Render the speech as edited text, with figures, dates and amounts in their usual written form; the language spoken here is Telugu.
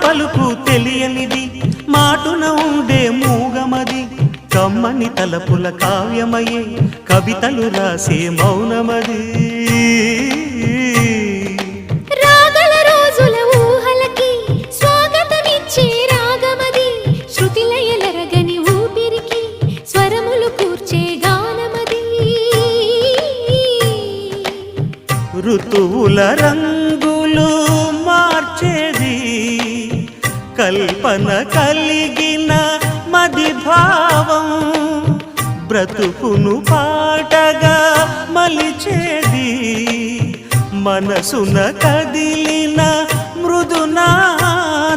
పలుకు తెలియనిది మాటున ఉండే మూగమది కమ్మని తలపుల కావ్యమయే కవితలు రాసే మౌనమది రాగల రోజుల ఊహలకి స్వాగతమిచ్చే రాగమది శృతిలయలరగని ఊపిరికి స్వరములు కూర్చే గానమది ఋతువుల రంగులు మార్చేది కల్పన కలిగిన మది భావం బ్రతుకును పాటగా మలిచేది మనసున కదిలిన మృదునాదం